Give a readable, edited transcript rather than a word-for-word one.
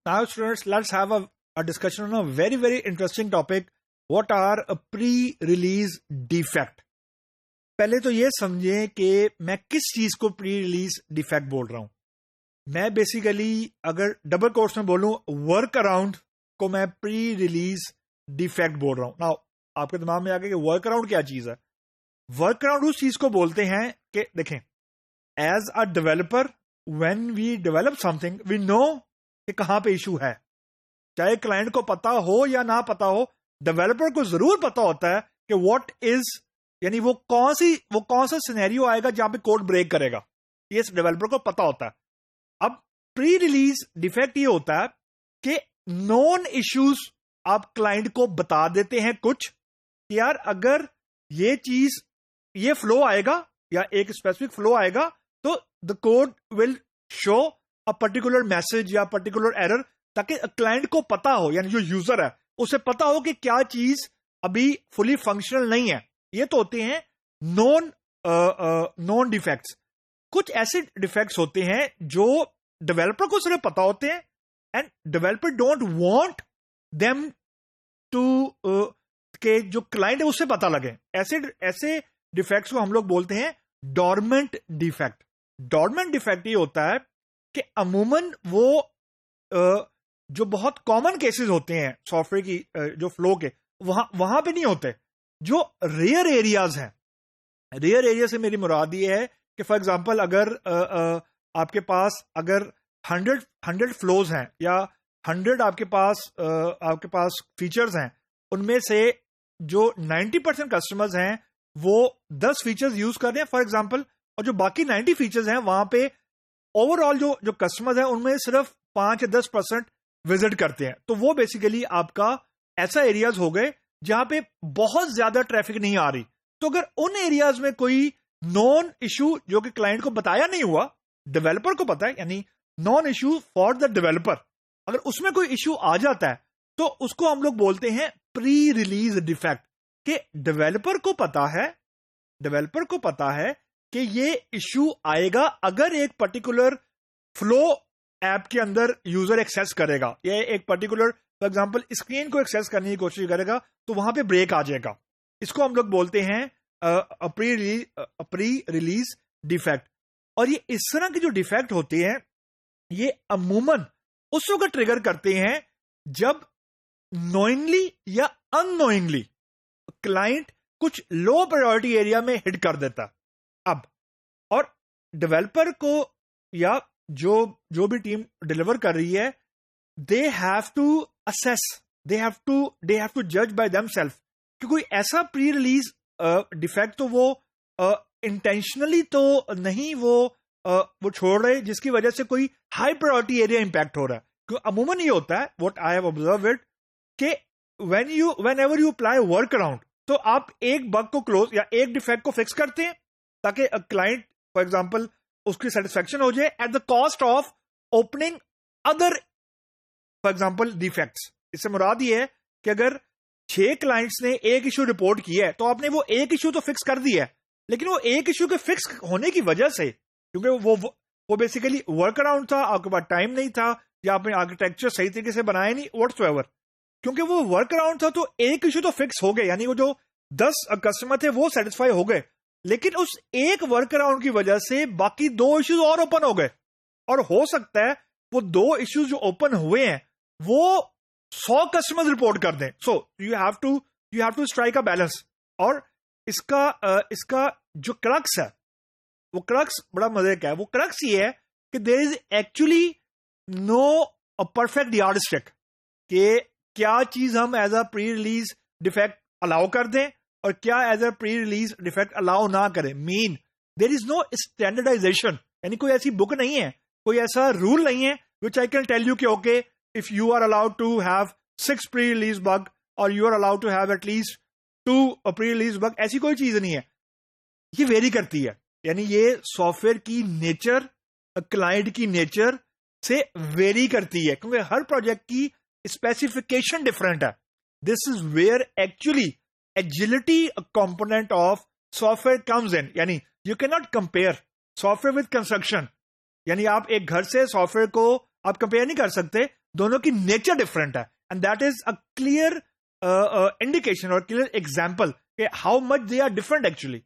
Now, students, let's have a discussion on a very, very interesting topic. What are a pre-release defect? पहले तो ये समझें कि मैं किस चीज को प्री रिलीज डिफेक्ट बोल रहा हूं. मैं बेसिकली अगर डबल कोर्स में बोलूं वर्क अराउंड को मैं प्री रिलीज डिफेक्ट बोल रहा हूं. नाउ आपके दिमाग में आ गया कि वर्क अराउंड क्या चीज है. वर्क अराउंड उस चीज को बोलते हैं कि देखें, as a developer when we develop something we know कि कहां पे इशू है. चाहे क्लाइंट को पता हो या ना पता हो, डेवलपर को जरूर पता होता है कि व्हाट इज, यानी वो कौन सा सिनेरियो आएगा जहां पे कोड ब्रेक करेगा. ये डेवलपर को पता होता है. अब प्री रिलीज डिफेक्ट ये होता है कि नॉन इश्यूज आप क्लाइंट को बता देते हैं कुछ कि यार अगर ये चीज, ये फ्लो आएगा या एक स्पेसिफिक फ्लो आएगा तो the code will show a particular message या पर्टिकुलर एरर, ताकि क्लाइंट को पता हो, यानी जो यूजर है उसे पता हो कि क्या चीज अभी फुली फंक्शनल नहीं है. ये तो होते हैं नॉन डिफेक्ट्स. कुछ ऐसे डिफेक्ट्स होते हैं जो डेवलपर को सिर्फ पता होते हैं and developer don't want them to के जो क्लाइंट है उससे पता लगे. ऐसे डिफेक्ट्स को हम लोग बोलते हैं डॉर्मेंट डिफेक्ट. डॉर्मेंट डिफेक्ट ये होता है कि अमूमन वो जो बहुत कॉमन केसेस होते हैं सॉफ्टवेयर की जो फ्लो के, वहां पे नहीं होते. जो रेयर एरियाज हैं, रेयर एरिया से मेरी मुराद ये है कि फॉर एग्जांपल अगर आपके पास अगर 100 फ्लोज हैं या 100 आपके पास फीचर्स हैं, उनमें से जो 90% कस्टमर्स हैं वो 10 फीचर्स यूज कर रहे हैं फॉर एग्जांपल, और जो बाकी 90 फीचर्स हैं वहां पे ओवरऑल जो कस्टमर्स हैं उनमें सिर्फ 5 या 10% विजिट करते हैं. तो वो बेसिकली आपका ऐसा एरियाज हो गए जहां पे बहुत ज्यादा ट्रैफिक नहीं आ रही. तो अगर उन एरियाज में कोई नॉन इशू जो कि क्लाइंट को बताया नहीं हुआ, डेवलपर को पता है, यानी non issue for the developer, अगर उसमें कोई इशू आ जाता है तो उसको हम लोग बोलते हैं प्री रिलीज डिफेक्ट. कि डेवलपर को पता है कि ये इशू आएगा अगर एक पर्टिकुलर फ्लो ऐप के अंदर यूजर एक्सेस करेगा या एक पर्टिकुलर फॉर एग्जांपल स्क्रीन को एक्सेस करने की कोशिश करेगा तो वहां पे ब्रेक आ जाएगा. इसको हम लोग बोलते हैं प्री रिलीज डिफेक्ट. और ये इस तरह के जो डिफेक्ट होते हैं ये अमूमन उस वक्त ट्रिगर करते हैं जब नोइंगली या अननोइंगली क्लाइंट कुछ लो प्रायोरिटी एरिया में हिट कर देता. अब और डेवलपर को या जो भी टीम डिलीवर कर रही है, they have to assess, they have to जज बाय देमसेल्फ कि कोई ऐसा प्री रिलीज डिफेक्ट तो वो इंटेंशनली तो नहीं वो छोड़ रहे जिसकी वजह से कोई हाई प्रायोरिटी एरिया इंपैक्ट हो रहा है. क्योंकि अमूमन ये होता है, व्हाट आई हैव ऑब्जर्व्ड, कि when ever you apply work around, तो आप एक बग को क्लोज या एक डिफेक्ट को फिक्स करते हैं ताकि क्लाइंट फॉर एग्जांपल उसकी सेटिस्फेक्शन हो जाए at the cost of opening other for example defects. इससे मुराद ये है कि अगर 6 क्लाइंट्स ने एक इशू रिपोर्ट किया है तो आपने वो एक इशू तो फिक्स कर दिया है, लेकिन वो एक इशू के फिक्स होने की वजह से, क्योंकि वो बेसिकली वर्क अराउंड था, आपके पास टाइम नहीं था या आपने आर्किटेक्चर सही तरीके से बनाया नहीं, व्हाटसोएवर, क्योंकि वो वर्क अराउंड था तो एक इशू तो फिक्स हो गए, यानी वो जो 10 कस्टमर थे वो सेटिस्फाई हो गए. लेकिन उस एक वर्क अराउंड की वजह से बाकी 2 इश्यूज और ओपन हो गए, और हो सकता है वो 2 इश्यूज जो ओपन हुए हैं वो 100 कस्टमर्स रिपोर्ट कर दें. So you have to strike a balance. और इसका जो क्रक्स है, वो क्रक्स बड़ा मजे का है. वो क्रक्स ये है कि there is actually no a perfect yardstick कि क्या चीज हम as a pre release defect allow कर दें और क्या as a pre release defect allow ना करें. देयर इज नो स्टैंडर्डाइजेशन, यानी कोई ऐसी बुक नहीं है, कोई ऐसा रूल नहीं है which I can tell you कि okay if you are allowed to have 6 pre release bug और you are allowed to have at least 2 pre release bug. ऐसी कोई चीज नहीं है. ये वेरी करती है, यानी ये सॉफ्टवेयर की नेचर, क्लाइंट की नेचर से वेरी करती है, क्योंकि हर प्रोजेक्ट की स्पेसिफिकेशन डिफरेंट है. This is where actually agility component of software comes in. यानी you can not compare software with construction. यानी आप एक घर से सॉफ्टवेयर को आप कंपेयर नहीं कर सकते. दोनों की नेचर डिफरेंट है, and that is a clear indication और clear example how much they are different actually.